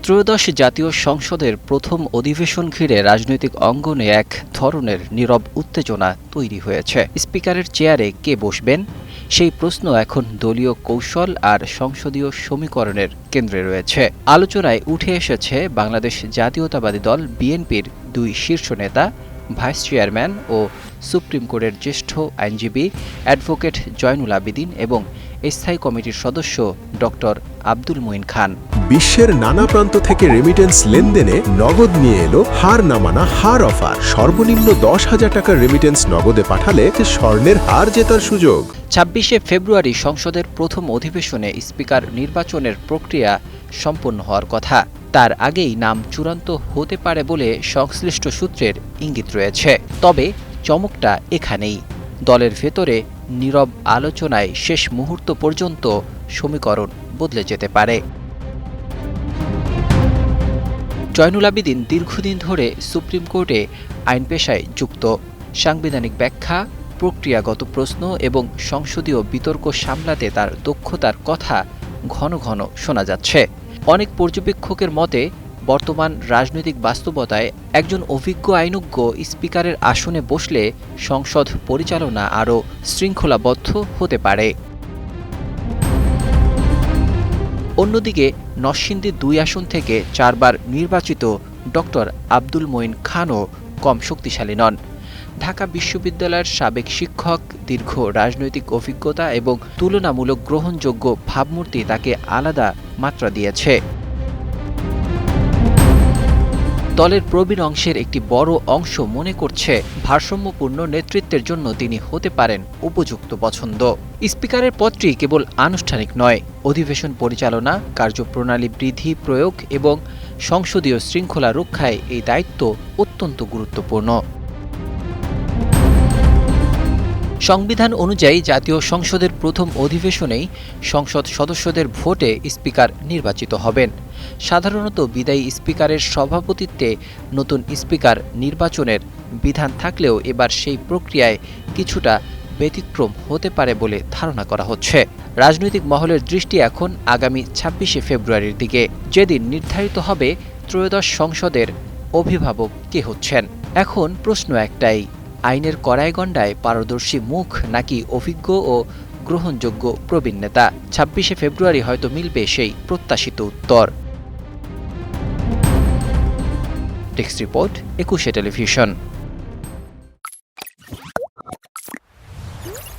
ত্রয়োদশ জাতীয় সংসদের প্রথম অধিবেশন ঘিরে রাজনৈতিক অঙ্গনে এক ধরনের নীরব উত্তেজনা তৈরি হয়েছে। স্পিকারের চেয়ারে কে বসবেন সেই প্রশ্ন এখন দলীয় কৌশল আর সংসদীয় সমীকরণের কেন্দ্রে রয়েছে। আলোচনায় উঠে এসেছে বাংলাদেশ জাতীয়তাবাদী দল বিএনপির দুই শীর্ষ নেতা, ভাইস চেয়ারম্যান ও সুপ্রিম কোর্টের জ্যেষ্ঠ আইনজীবী অ্যাডভোকেট জয়নুল আবেদিন এবং স্থায়ী কমিটির সদস্য ডক্টর আব্দুল মুইন খান। বিশ্বের নানা প্রান্ত থেকে রেমিটেন্স লেনদেনে নগদ নিয়ে এলো হার না মানা হার অফার। সর্বনিম্ন 10,000 টাকার রেমিটেন্স নগদে পাঠালে স্বর্ণের হার জেতার সুযোগ। ২৬শে ফেব্রুয়ারি সংসদের প্রথম অধিবেশনে স্পিকার নির্বাচনের প্রক্রিয়া সম্পন্ন হওয়ার কথা। তার আগেই নাম চূড়ান্ত হতে পারে বলে সংশ্লিষ্ট সূত্রের ইঙ্গিত রয়েছে। তবে চমকটা এখানেই, দলের ভেতরে নীরব আলোচনায় শেষ মুহূর্ত পর্যন্ত সমীকরণ বদলে যেতে পারে। জয়নুল আবেদিন দীর্ঘদিন ধরে সুপ্রিম কোর্টে আইন পেশায় যুক্ত। সাংবিধানিক ব্যাখ্যা, প্রক্রিয়াগত প্রশ্ন এবং সংসদীয় বিতর্ক সামলাতে তার দক্ষতার কথা ঘন ঘন শোনা যাচ্ছে। অনেক পর্যবেক্ষকের মতে বর্তমান রাজনৈতিক বাস্তবতায় একজন অভিজ্ঞ আইনজ্ঞ স্পিকারের আসনে বসলে সংসদ পরিচালনা আরও শৃঙ্খলাবদ্ধ হতে পারে। অন্যদিকে নরসিংদী ২ আসন থেকে ৪ বার নির্বাচিত ডক্টর আব্দুল মুইন খানও কম শক্তিশালী নন। ঢাকা বিশ্ববিদ্যালয়ের সাবেক শিক্ষক, দীর্ঘ রাজনৈতিক অভিজ্ঞতা এবং তুলনামূলক গ্রহণযোগ্য ভাবমূর্তি তাকে আলাদা মাত্রা দিয়েছে। দলের প্রবীণ অংশের একটি বড় অংশ মনে করছে ভারসাম্যপূর্ণ নেতৃত্বের জন্য তিনি হতে পারেন উপযুক্ত পছন্দ। স্পিকারের পদটি কেবল আনুষ্ঠানিক নয়, অধিবেশন পরিচালনা, কার্যপ্রণালী বৃদ্ধি, প্রয়োগ এবং সংসদীয় শৃঙ্খলা রক্ষায় এই দায়িত্ব অত্যন্ত গুরুত্বপূর্ণ। সংবিধান অনুযায়ী জাতীয় সংসদের প্রথম অধিবেশনেই সংসদ সদস্যদের ভোটে স্পিকার নির্বাচিত হবেন। সাধারণত বিদায়ী স্পিকারের সভাপতিত্বে নতুন স্পিকার নির্বাচনের বিধান থাকলেও এবার সেই প্রক্রিয়ায় কিছুটা ব্যতিক্রম হতে পারে বলে ধারণা করা হচ্ছে। রাজনৈতিক মহলের দৃষ্টি এখন আগামী ২৬শে ফেব্রুয়ারির দিকে, যেদিন নির্ধারিত হবে ত্রয়োদশ সংসদের অভিভাবক কে হচ্ছেন। এখন প্রশ্ন একটাই, আইনের কড়াইগণ্ডায় পারদর্শী মুখ নাকি অভিজ্ঞ ও গ্রহণযোগ্য প্রবীণ নেতা? ২৬শে ফেব্রুয়ারি হয়তো মিলবে সেই প্রত্যাশিত উত্তর। ডেস্ক রিপোর্ট, ২১শে টেলিভিশন।